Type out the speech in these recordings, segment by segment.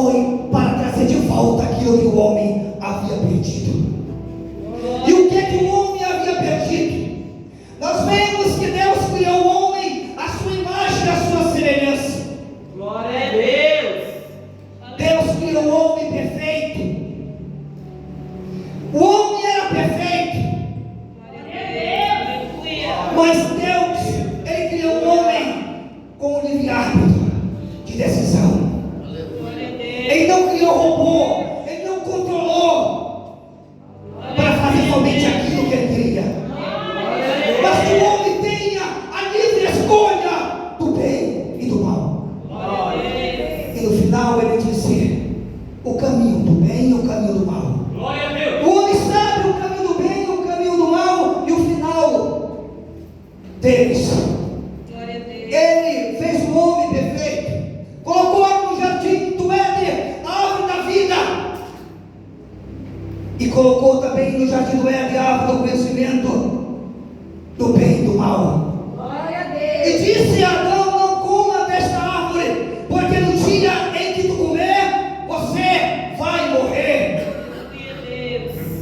foi para trazer de volta aquilo que o homem havia perdido. E o que o homem havia perdido? Nós vemos que Deus criou o homem à sua imagem e à sua semelhança. Glória a Deus. Deus criou o homem perfeito. O homem era perfeito. Mas Deus, Ele criou o homem com um livre-árbitro de decisão. Ele não criou robô, Ele não controlou para fazer somente aquilo que Ele queria. Mas que o homem tenha a livre escolha do bem e do mal. E no final Ele disse: o caminho do bem e o caminho do mal. O homem sabe o caminho do bem e o caminho do mal, e o final deles. Ele fez o homem perfeito, colocou no jardim do Éden a árvore da vida, e colocou também no jardim do Éden a árvore do conhecimento do bem e do mal. E disse a Adão: não coma desta árvore, porque no dia em que tu comer, você vai morrer.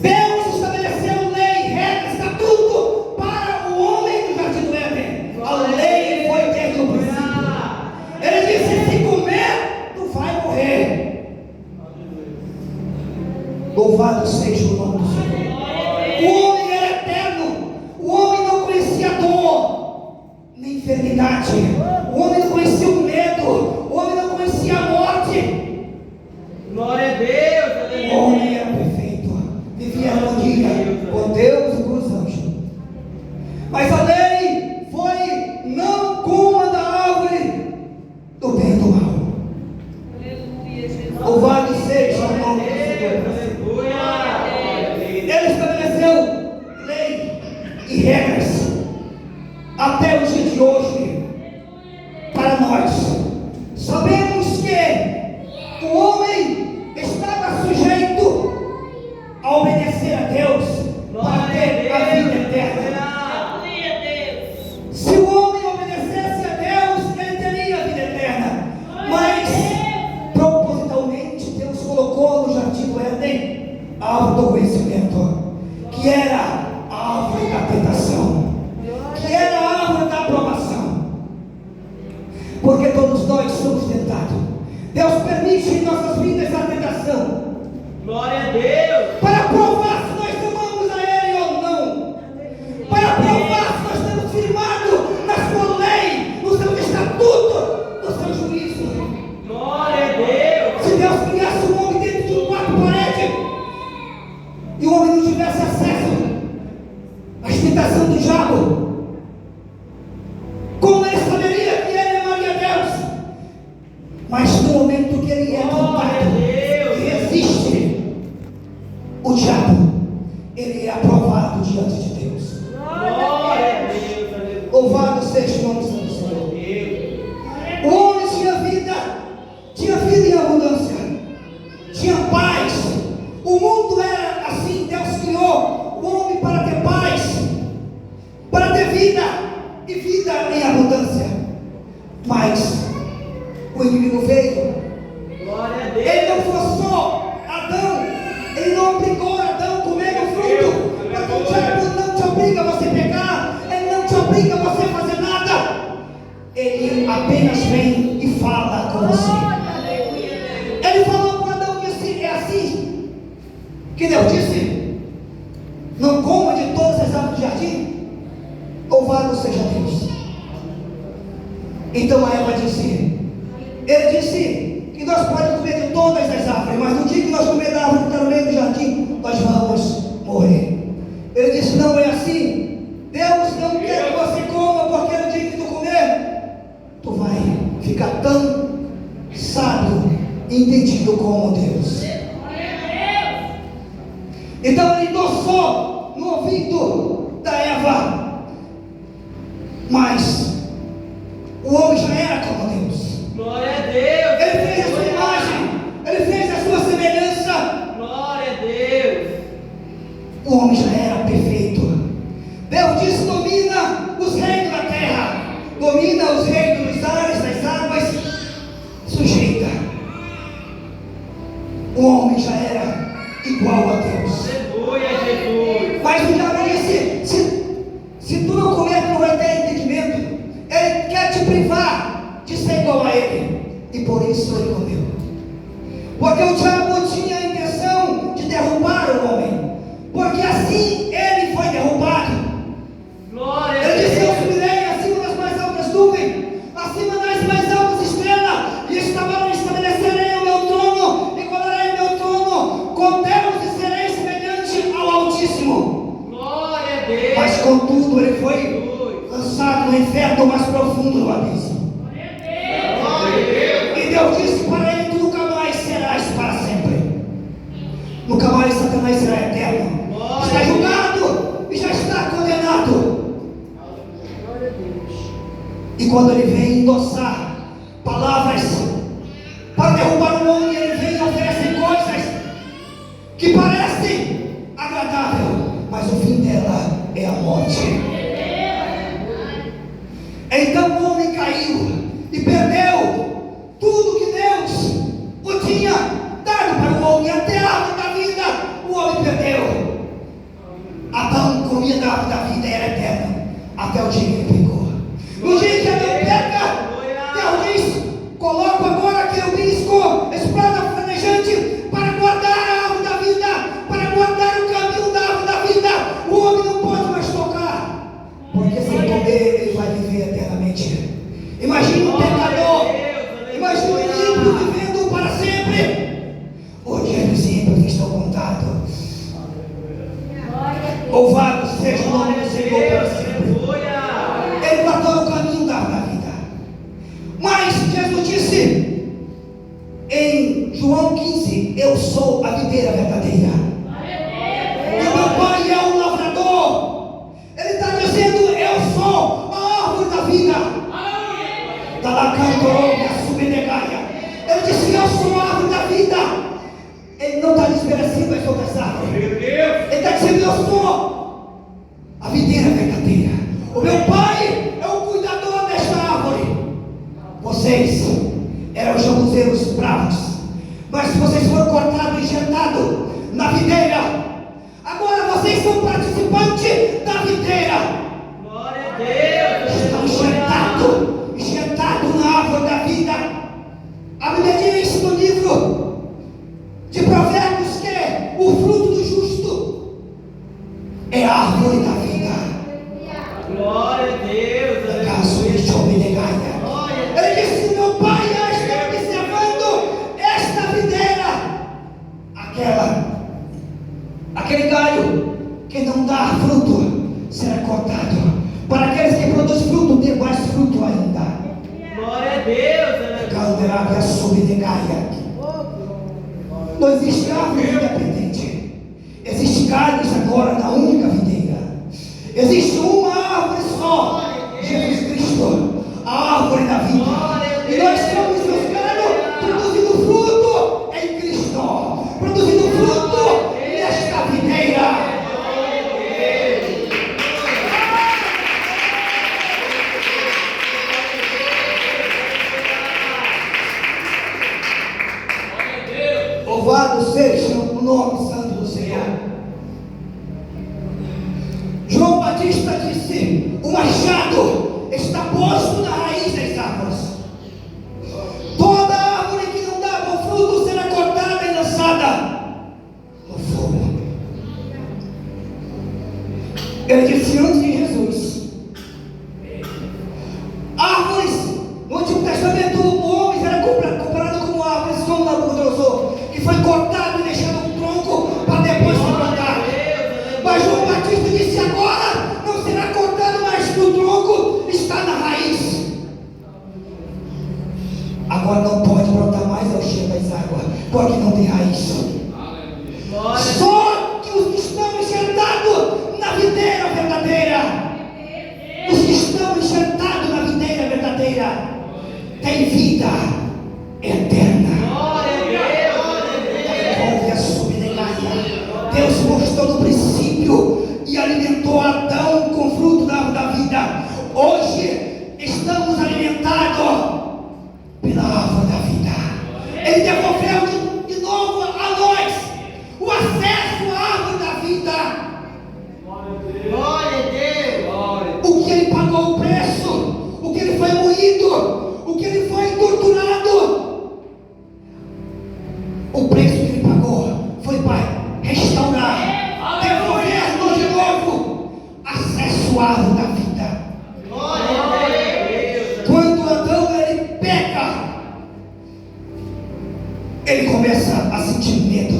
Deus estabeleceu lei, regra, estatuto para o homem no jardim do Éden. A lei foi desde o princípio. Ele disse: se comer, tu vai morrer. Louvado seja o nome do Senhor. O homem era eterno. O homem não conhecia dor nem enfermidade. O homem não conhecia o medo. O homem não conhecia a morte. Glória a Deus. O homem era perfeito, vivia em harmonia com Deus e com os anjos. Mas a lei foi: não coma da árvore do bem e do mal. Louvado seja o nome do Senhor. Ele estabeleceu lei e regras até o dia de hoje para nós. Sabemos que o homem estava sujeito a obedecer a Deus para ter a vida eterna. Se o homem obedecesse a Deus, ele teria a vida eterna. Mas propositalmente Deus colocou no jardim do Éden a árvore do conhecimento, que era a árvore da tentação, que era a árvore da aprovação. Porque todos nós somos tentados. Deus permite em nossas vidas a tentação Glória a Deus. para provar se nós amamos a Ele ou não, para provar se nós estamos firmados na sua lei, no seu estatuto, no seu juízo. Glória a Deus. Se Deus criasse um homem dentro de um quarto parede e o homem não tivesse acesso às tentações do diabo, como ele saberia que ele amaria a Deus? Mas no momento que ele é tentado e resiste o diabo, ele é aprovado diante de Deus. Glória a Deus. Louvado seja o nome do Senhor. O homem tinha vida em abundância, tinha paz. O mundo era assim. Deus criou o homem para ter paz, para ter vida e vida em abundância. Mas o inimigo veio. Glória a Deus. Ele não forçou Adão, ele não obrigou Adão a comer o fruto, porque o diabo não te obriga a você pecar, ele não te obriga a você fazer nada. Ele apenas vem e fala com você. Ele falou com Adão e disse: é assim que Deus disse: não coma de todas as árvores do jardim. Louvado seja Deus. Então a Eva disse: ele disse que nós podemos comer de todas as árvores, mas no dia que nós comer da árvore que está no meio do jardim, nós vamos morrer. Ele disse: não é assim. Deus não quer que você coma, porque no dia que tu comer, tu vai ficar tão sábio e entendido como Deus. Então ele endossou no ouvido da Eva, mas o homem já era como Deus. Glória a Deus. Ele fez a sua imagem, ele fez a sua semelhança. Glória a Deus. O homem já era perfeito. Deus disse: domina os reinos da terra, domina os reinos dos ares, das águas, sujeita. de ser igual a ele, e por isso ele comeu. Porque o diabo tinha a intenção de derrubar o homem, porque assim ele foi derrubado. Glória a Ele disse: eu Deus. subirei acima das mais altas nuvens, acima das mais altas estrelas, e estabelecerei o meu trono, igualarei o meu trono com Deus, e serei semelhante ao Altíssimo. Glória a Deus. Mas contudo ele foi lançado no inferno mais profundo do abismo. Glória a Deus. E Deus disse para ele: tu nunca mais serás para sempre. Nunca mais Satanás será eterno. Está julgado e já está condenado. E quando ele vem endossar palavras para derrubar o homem, ele vem e oferece coisas que parecem agradável, mas o fim dela é a morte. Então o homem caiu e perdeu tudo que Deus o tinha dado para o homem, até a árvore da vida o homem perdeu. Adão comia da árvore da vida e era eterno, até o dia que ele pecou. No dia que Adão peca, Deus diz: coloco agora querubins com espada flamejante para guardar a árvore da vida, para guardar o caminho da árvore da vida. O homem não pode mais tocar, porque se ele comer, ele vai viver eternamente. Imagine um pecador, imagine um ímpio vivendo para sempre. O dia dos ímpios estão contados. Louvado seja o nome do Senhor para sempre. Ele guardou o caminho da vida. Mas Jesus disse em João 15: eu sou a videira verdadeira, e o meu Pai é o lavrador. Ele está dizendo: eu sou a árvore da vida. Ele disse: eu sou a árvore da vida. Ele não está desmerecendo as outras árvores. Ele está dizendo: eu sou a videira verdadeira. O meu Pai é o cuidador desta árvore. Vocês eram jabuzeiros bravos, mas vocês foram cortados e enxertados na videira. Agora vocês são participantes da videira. Glória a Deus. Estão enxertados na árvore da vida. A Bíblia diz no livro de Provérbios que o fruto do justo é a árvore da vida. Glória a Deus. Caso de homem de Gaia. Ele disse: meu Pai está observando esta videira. Aquele galho que não dá fruto será cortado. Para aqueles que produzem fruto, dê mais fruto ainda. Glória a Deus. Calderável sobre de Gaia. Não existe árvore independente. Existe galhos agora na única videira. Existe uma árvore só, Jesus Cristo, a árvore da vida. E nós somos os galhos produzindo fruto em Cristo, produzindo fruto nesta videira. Louvado seja o nome santo do Senhor. João Batista disse: o machado está posto na raiz das árvores. Toda árvore que não dá bom fruto será cortada e lançada no fogo. Ele disse antes de Jesus: árvores, no Antigo Testamento o homem era comparado como árvores, como Nabucodonosor, que foi cortado e deixado um tronco para depois se plantar. Mas João Batista disse: agora não será cortado, mas no tronco está na raiz. Agora não pode brotar mais ao cheiro das águas, porque não tem raiz. Só que os que estão enxertados na videira verdadeira, os que estão enxertados na videira verdadeira, têm vida eterna. Deus mostrou no princípio e alimentou Adão com o fruto da árvore da vida. Hoje estamos alimentados pela árvore da vida. Ele devolveu de novo a nós o acesso à árvore da vida. Glória a Deus. O que ele pagou o preço, o que ele foi moído, o que ele começa a sentir medo.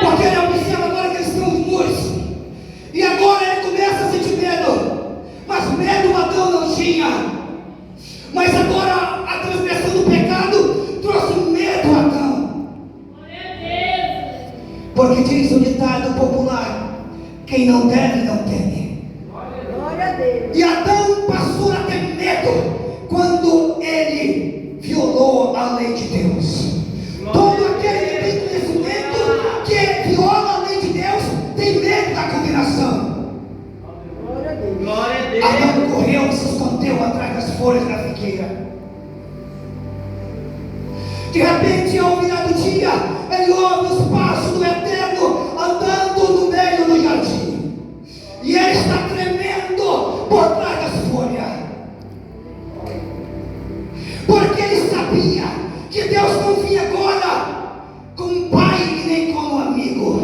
Porque ele observa agora que eles estão os muros. E agora ele começa a sentir medo. Mas medo Adão não tinha. Mas agora a transgressão do pecado trouxe medo a Adão. Porque diz o ditado popular: quem não deve, não teme. E Adão passou a ter medo quando ele violou a lei de Deus. Todo aquele que tem conhecimento que viola a lei de Deus tem medo da condenação. Adão correu e se escondeu atrás das folhas da figueira. De repente, ao virar do dia, ele ouve os passos do Eterno andando no meio do jardim. E ele está tremendo por trás das folhas. Porque ele sabia que Deus não vinha agora como um pai e nem como um amigo.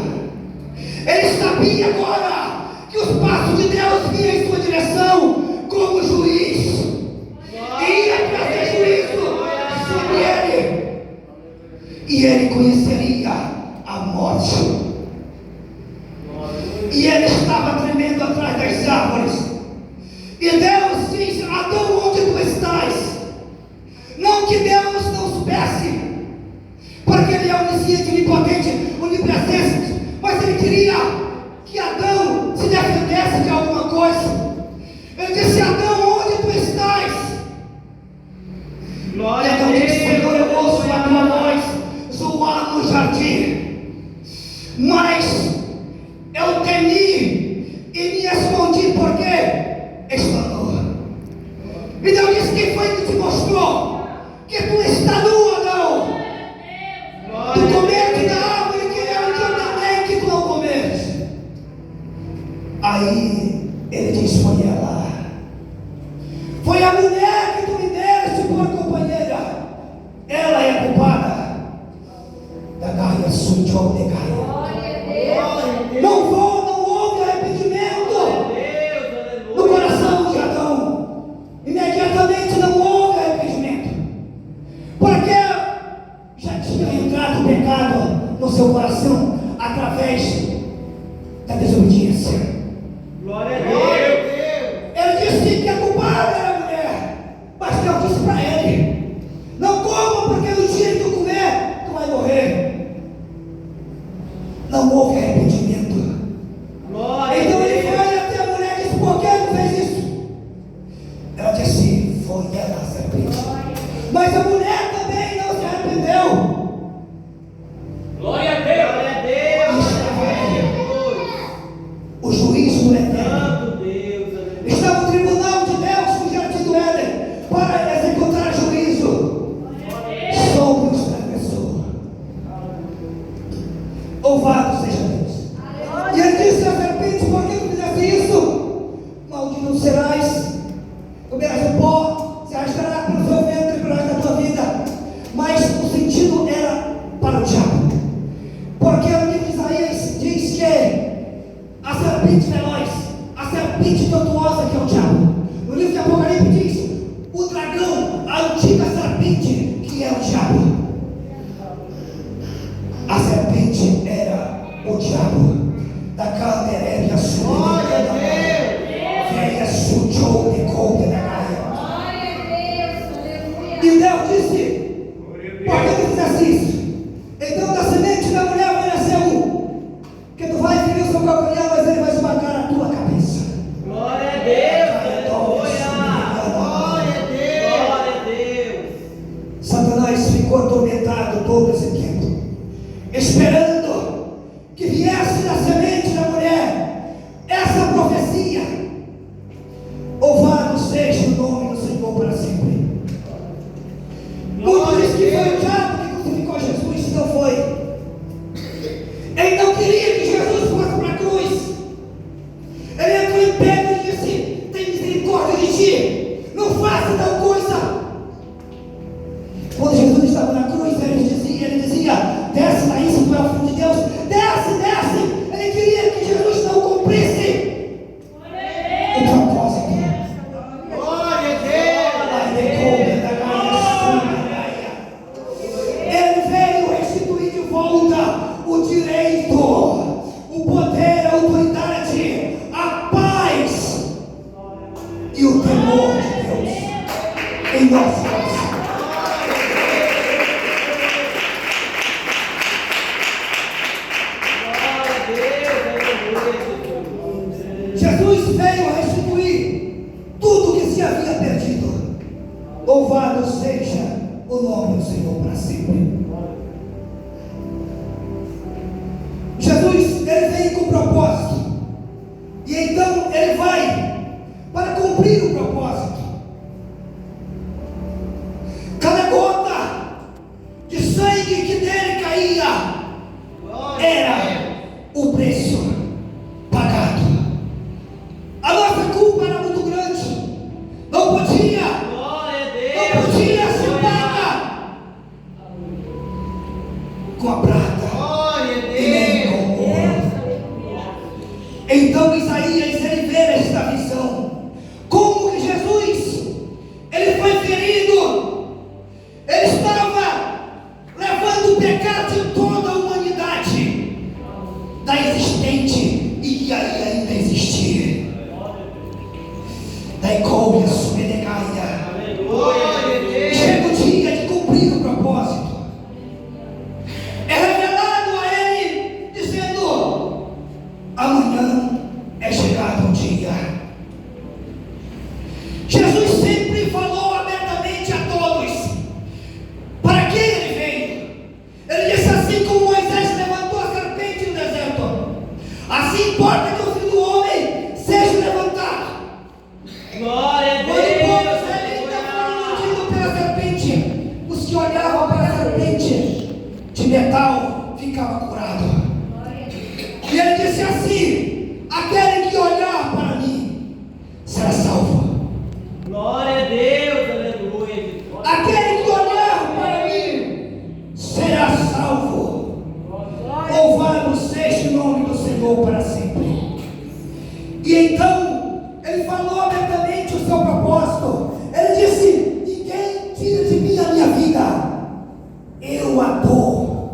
Ele sabia agora que os passos de Deus vinham em sua direção como juiz. E ia trazer juízo sobre ele. E ele conheceria a morte. E ele estava tremendo atrás das árvores. E Deus diz: Adão, onde tu estás? Não que Deus não soubesse, porque ele é onisciente, onipotente, onipresente, mas ele queria que Adão se defendesse de alguma coisa. Ele disse: Adão, onde tu estás? E Adão disse: Senhor, eu ouço a tua voz zoar no jardim, mas eu temi e me escondi porque estou nu. E Deus disse: quem foi que te mostrou que tu está nu, Adão? Tu comeste da árvore que eu te ordenei que tu não comeste. Aí ele diz: foi ela. Foi a mulher que tu me deste por companheira. Ela é a culpada da Gaia, Sujou de Gaia. Não houve arrependimento no coração de Adão. Imediatamente não houve arrependimento. Porque já tinha entrado o pecado no seu coração através da desobediência. Glória a Deus. Ele disse que a culpada era a mulher, mas Deus disse para ele: não coma, porque no dia que tu comer, tu vai morrer. Não houve arrependimento. Então ele foi até a mulher e disse: por que tu fez isso? Ela disse: foi ela a serpente. Mas a mulher também não se arrependeu. Glória a Deus. Glória a Deus. O juízo do Eterno Santo Deus. estava no tribunal de Deus no jardim do Éden para executar juízo sobre os transgressores. Louvado seja Deus. E ele disse à serpente: por que tu fizeste isso? Maldito serás, comerás o pó, se arrastará pelo seu ventre pelo resto da tua vida. Mas o sentido era para o diabo, porque o livro de Isaías diz que a serpente veloz, a serpente tortuosa, que é o diabo. No livro de Apocalipse diz: o dragão, a antiga serpente, que é o diabo. A serpente era o diabo da canderéria sua. Veia sujou de coupe da gaia. E Deus disse: por que tu fizeste isso? Então da semente da mulher vai nascer um, que tu vai ferir o seu calcanhar, mas ele vai esmagar a tua cabeça. Glória a Deus. Glória a Deus. Glória a Deus. Satanás ficou atormentado todo esse tempo, esperando que viesse da semente da mulher essa profecia: louvado seja o nome do Senhor para sempre. Muitos dizem que foi o diabo que crucificou Jesus. Não foi. Ele não queria que Jesus fosse para a cruz. Ele entrou em Pedro e disse: tem misericórdia de ti, não faça tal coisa. Quando Jesus estava na cruz, ele dizia: desce daí, se tu é o filho Jesus veio restituir tudo que se havia perdido. Louvado seja o nome do Senhor para sempre. Jesus, ele veio com propósito. E então ele vai para cumprir o propósito. Cada gota de sangue que dele caía era o preço pagado. A nossa culpa era muito grande. Não podia ser paga com a prata e nem com o ouro. Então Isaías, ele vê esta visão. Como que Jesus, ele foi ferido. Ele estava levando o pecado de toda a humanidade, da existente e ainda existir. Da ecóvia subedegaia. Chega o dia de cumprir o propósito. É revelado a ele, dizendo: amanhã é chegado um dia. Jesus sempre falou abertamente a todos para quem ele veio. Ele disse assim: como Moisés levantou a serpente no deserto, assim importa que o Filho do Homem seja levantado. Glória a Quando o povo Deus. israelita foi iludido pela serpente, os que olhavam para a serpente de metal ficavam curados. E ele disse assim: aquele que olhar para mim será salvo. Glória a Deus, aleluia. Aquele que olhar para mim será salvo. Louvado seja o nome do Senhor para sempre. E então ele falou abertamente o seu propósito. Ele disse: ninguém tira de mim a minha vida, eu a dou,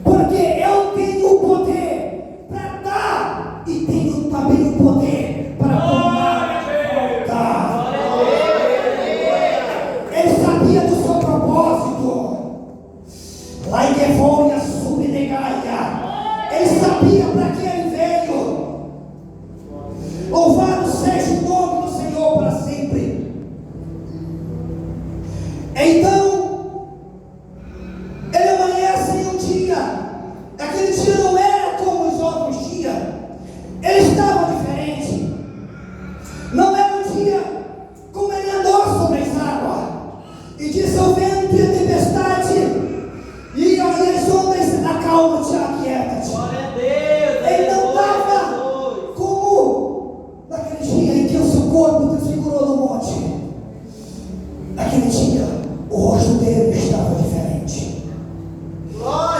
porque eu tenho o poder para dar e tenho também o poder para tomar e voltar. Ele sabia do seu propósito. Lá em Devônia Subnegaia, ele sabia para que ele veio. Louvado seja o nome do Senhor para sempre. Então, ele amanhece em um dia. Aquele dia não era como os outros dias. Ele estava diferente. Não era um dia como ele andou sobre as águas e disse ao vento e a tempestade, e as ondas acalma-te, aquieta-te. Glória a Deus. Ele não aleluia, estava Jesus. como naquele dia em que o seu corpo transfigurou no monte. Naquele dia, o rosto dele estava diferente.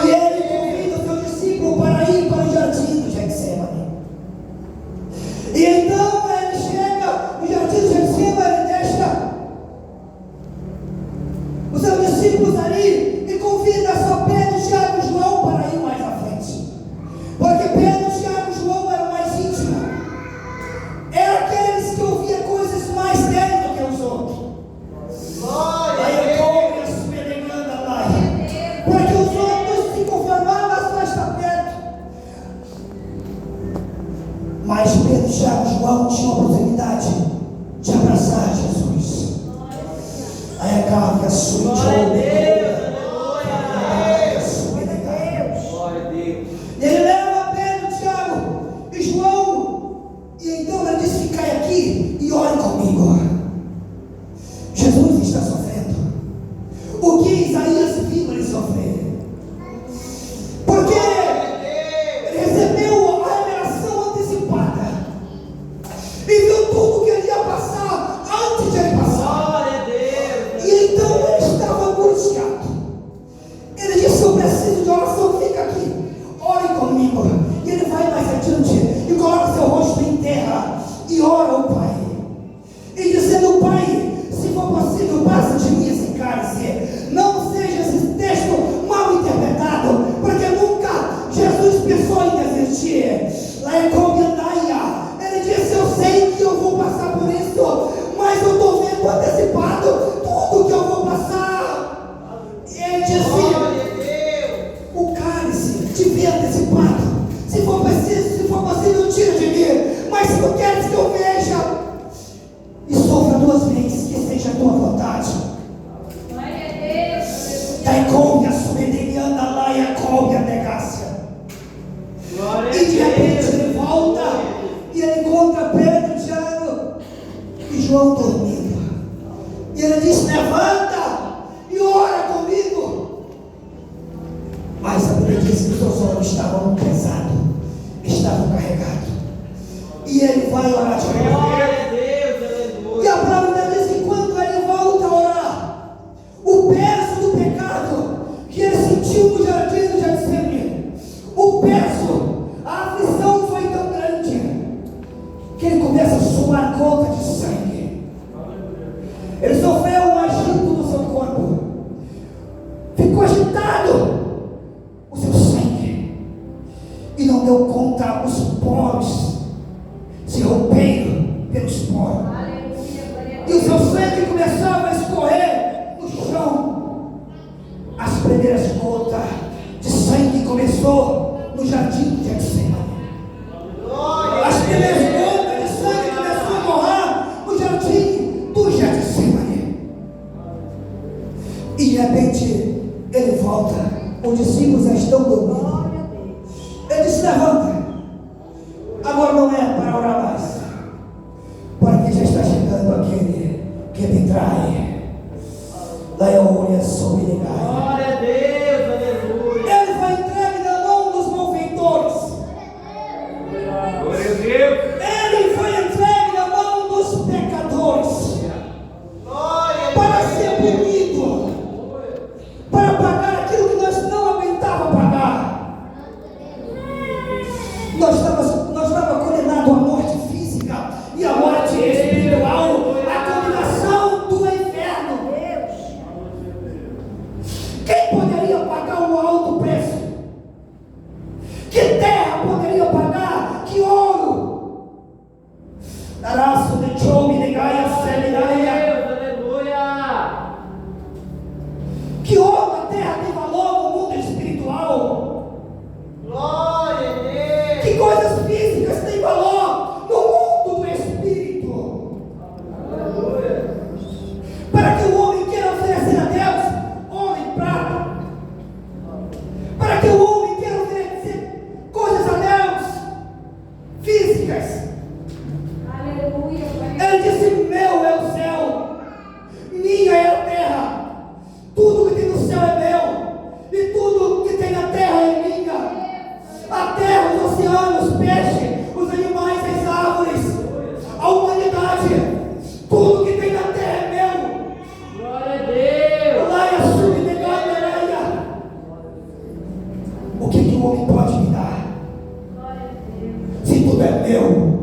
E ele convida o seu discípulo para ir para o jardim do Getsemane. E então ele chega no jardim do Getsemane e deixa os seus discípulos ali e convida só Pedro, Tiago e João para ir mais à frente. Porque Pedro, Tiago e João eram mais íntimos. Eram aqueles que ouviam coisas mais dele do que os outros. Aí eu vou me assumerando lá. Porque os outros se conformavam a só estar perto. Mas Pedro, Tiago e João tinham a oportunidade de abraçar Jesus. Aí a carga subiu. Glória a Deus, aleluia. Glória a Deus. Ele leva Pedro, Tiago e João. E então ele disse: ficai aqui e ore comigo. Jesus está sofrendo o que Isaías viu ele sofrer. Porque ele recebeu a revelação antecipada e viu tudo que ele ia passar antes de ele passar. Glória a Deus. E então ele estava angustiado. Ele disse: eu preciso de oração, fica aqui, ore comigo. E ele vai mais adiante e coloca seu rosto em terra e ora ao Pai, e dizendo: Pai, se for possível, passa de mim esse cálice, não seja esse texto, mas Jacob, a subedeniana lá, Jacob, a negácia. Glória a E de repente Deus. ele volta e ele encontra Pedro, Tiago e João dormindo. E ele diz: levanta e ora comigo. Mas a Bíblia diz que os seus olhos estavam pesados, estavam carregados. E ele vai orar de novo. Glória a Deus, aleluia. E a palavra diz que quando ele volta a orar, o peso do pecado que ele sentiu no jardim do Getsemane, o peso, a aflição foi tão grande que ele começa a suar gota de sangue. Ele sofreu um agito no seu corpo, ficou agitado o seu sangue e não deu conta. Os poros se romperam pelos poros e o seu sangue começava a escorrer no chão. As primeiras gotas de sangue começou no jardim de Getsemane. As primeiras gotas de sangue começou a morrer no jardim do Getsemane. E de repente ele volta, os discípulos já estão dormindo. Ele disse: levanta, agora não é para orar mais, porque já está chegando aquele que me trai. Daí eu olho sobre ele. Glória a Deus, aleluia. Ele foi entregue na mão dos malfeitores. Glória a Deus. Ele foi entregue na mão dos pecadores Glória a para ser punido, para pagar aquilo que nós não aguentávamos pagar. Nós estávamos condenados à morte física e à morte espiritual, à condenação do inferno. Quem poderia pagar um alto preço? Que terra poderia pagar? Que ouro? Daraço de Chomi, de Gaia, Seminaria. aleluia. Que ouro a terra tem valor no mundo espiritual? Glória a Deus. Que coisas físicas têm valor no mundo do espírito? Aleluia. Para que o homem queira oferecer a Deus ouro e prata, para que o homem queira oferecer coisas a Deus físicas. Ele disse: meu é o céu, minha é a terra. Tudo que tem no céu é meu, e tudo que tem na terra é minha. A terra, os oceanos, os peixes, os animais, as árvores, a humanidade, tudo que tem na terra é meu. Glória a Deus. Laia, subnegaia. O que o homem pode me dar? Se tudo é meu.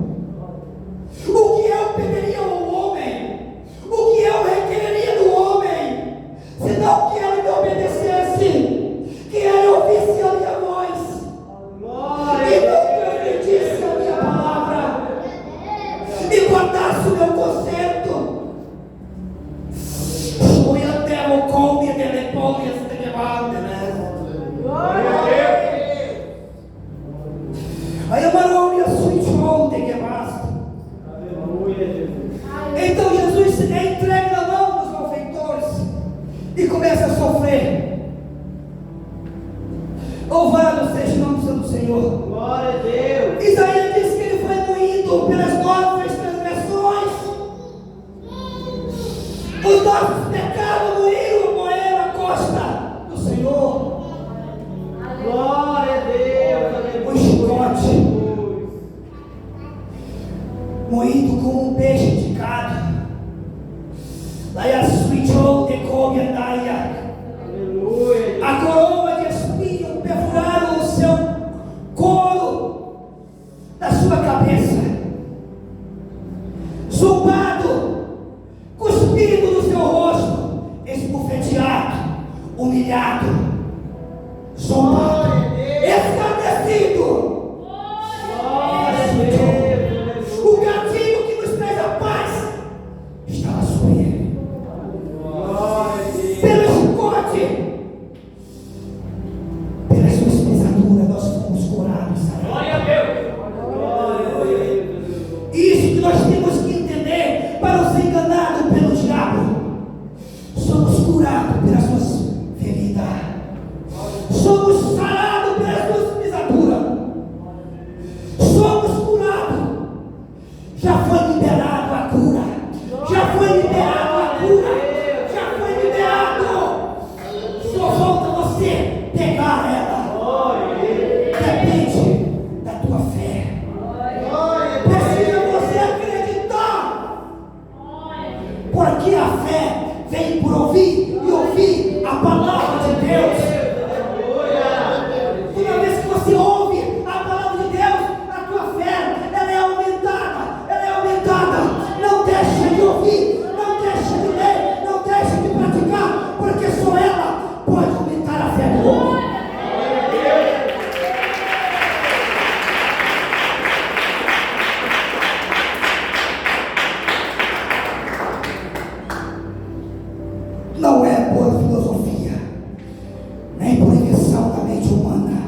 O que eu pediria ao homem? O que eu requereria do homem? Se não que ele me obedecesse, que ele ouvisse a minha voz Glória e a nunca obedecesse a minha palavra e guardasse o meu conserto. Fui até o come de lepolhas de levante, né? Glória a Deus. Aí amarou minha suíte de que basta. Aleluia, Jesus. Então Jesus se entrega na mão dos malfeitores e começa a sofrer. Louvado seja o nome do Senhor. Glória a Deus. Isaías diz que ele foi moído pelas nossas transgressões. Os nossos pecados moeram a costa do Senhor. Glória a Deus, aleluia. O chicote, moído como um peixe de carne. Daí switchou de come andaia. Aleluia. A coroa de espinho perfuraram o seu couro da sua cabeça. Zumbado, cuspido no seu rosto, esbofeteado, humilhado, zombado, escarnecido. Glória a Deus. O gatilho que nos traz a paz estava sobre ele. Glória a Deus. Pelo chicote, pela sua pisadura, nós fomos curados. Glória a Deus. Glória a Deus. Isso que nós temos que entender para não ser enganado pelo diabo. Somos curados pelas suas feridas. ouvir e ouvir a palavra de Deus. Toda vez que você ouve a palavra de Deus, a tua fé, ela é aumentada, ela é aumentada. Não deixa de ouvir, não deixa de ler, não deixa de praticar, porque só ela pode aumentar a fé do homem. Não é por filosofia, nem por invenção da mente humana,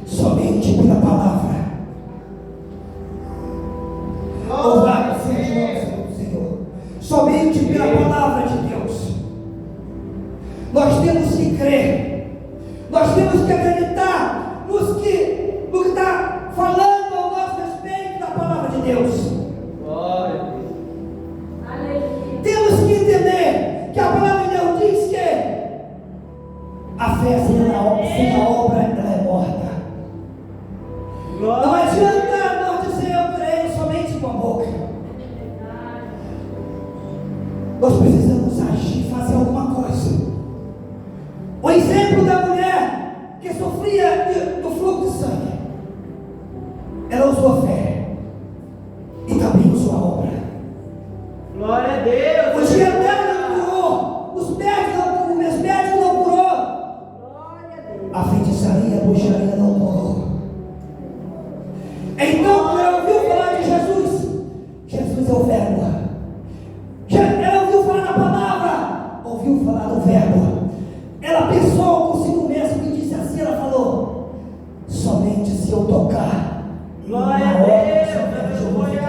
somente pela palavra. Louvado seja o nome do Senhor. Somente pela palavra de Deus. Nós temos que crer, nós temos que acreditar no que está falando ao nosso respeito da palavra de Deus. Temos que entender que a palavra de Deus diz que a fé sem a obra ela é morta. Não adianta nós dizer eu creio somente com a boca. Nós precisamos agir, fazer alguma coisa. O exemplo da mulher que sofria do fluxo de sangue, ela usou a fé e também usou a obra. Glória a Deus. O dinheiro dela não curou, os médicos não curou, a feitiçaria, a bruxaria não curou. Então, quando ela ouviu falar de Jesus, Jesus é o verbo. Ela ouviu falar da palavra, ouviu falar do verbo. Ela pensou consigo mesma e disse assim, ela falou: somente se eu tocar. Glória a Deus, aleluia.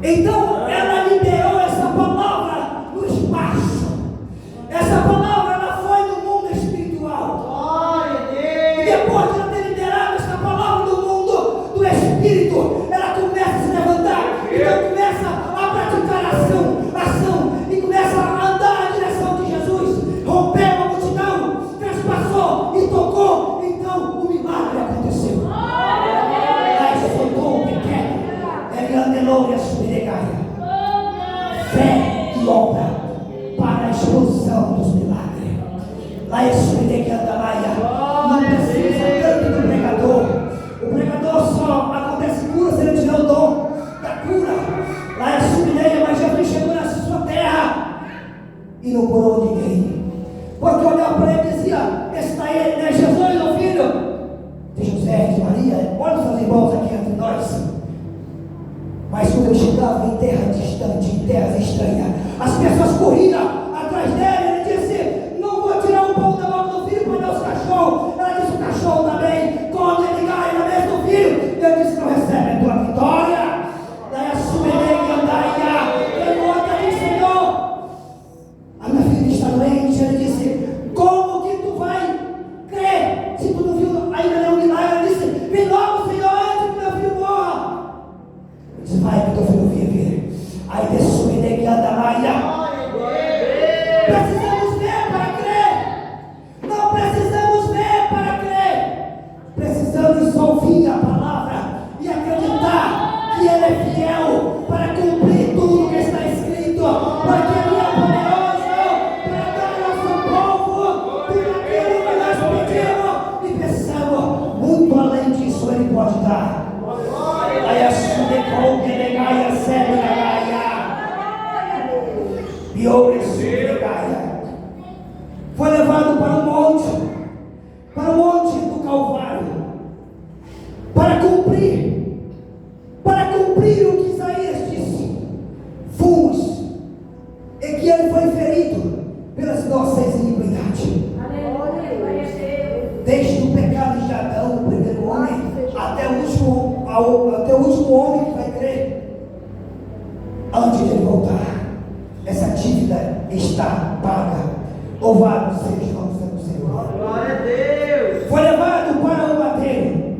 Então ela liberou essa palavra no espaço. Essa palavra ela foi no mundo espiritual. Glória a Deus. E depois de ela ter liberado essa palavra no mundo do espírito, ela começa a se levantar. Então começa a praticar ação e começa a andar na direção de Jesus. Rompeu a multidão, transpassou e tocou. Então o milagre aconteceu. Fé e obra para a explosão dos milagres. Lá é não precisa tanto do pregador. O pregador só acontece cura se ele tiver o dom da cura. Lá é subideia, mas Jesus chegou na sua terra e não curou ninguém. Porque olhava para ele e dizia: está ele, né? Jesus, meu filho de José, de Maria. Olha os seus irmãos aqui entre nós. Mas quando ele chegava em terra distante, em terras estranhas, as pessoas corriam atrás dele. Ele disse: não vou tirar o pão da boca do filho para dar os cachorros. Ela disse: o cachorro também come, ele cai na mesa do filho. Ele disse: não recebe a tua vitória. Daí a subidei e andaia. Ele volta aí, Senhor. A minha filha está doente. Ele disse: como que tu vai crer se tu não viu ainda nenhum milagre? Ele disse: vem logo, Senhor, antes que meu filho morra. Vai que teu filho vive. Aí desceu e negue anda lá. Precisamos ver para crer. Não precisamos ver para crer. Precisamos ouvir a palavra e acreditar que Ele é fiel para cumprir tudo que está escrito. Porque Ele é poderoso para dar ao seu povo tudo aquilo que nós pedimos e pensamos. Muito além disso Ele pode dar. Aí a subecou que negaia, sério, e ouve negaia. Foi levado para o monte do Calvário, para cumprir o que Isaías disse: fomos, e que ele foi ferido pelas nossas iniquidades. Desde o pecado de Adão, o primeiro homem, até o último homem que vai crer, antes de ele voltar, essa dívida está paga. Louvado seja o nome do Senhor. Glória a Deus. Foi levado para o madeiro,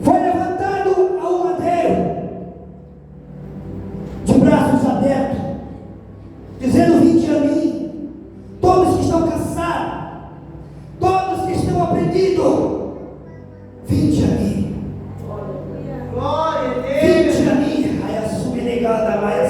foi levantado ao madeiro, de braços abertos, dizendo: vinde a mim, todos que estão cansados, todos que estão oprimidos, vinde a mim. Glória a Deus. Vinde a mim. Aí a subnegada vai a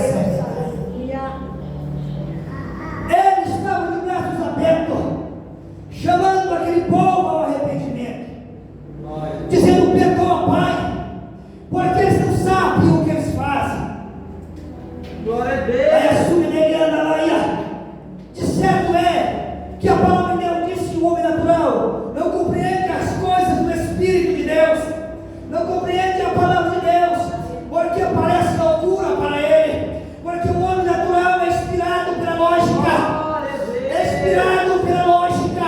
inspirado pela lógica.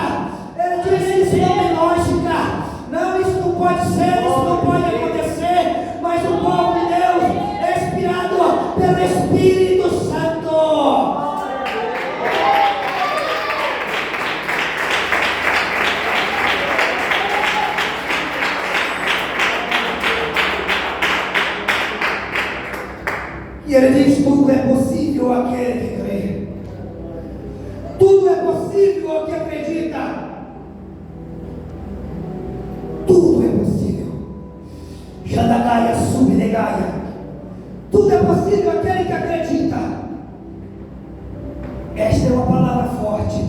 Ele disse: isso não tem lógica. Não, isso não pode ser, isso não pode acontecer. Mas o povo de Deus é inspirado pelo Espírito Santo. E ele diz: tudo é possível àquele que crê. Tudo é possível ao que acredita. Tudo é possível. Jandagaia, subnegaia. Tudo é possível àquele que acredita. Esta é uma palavra forte,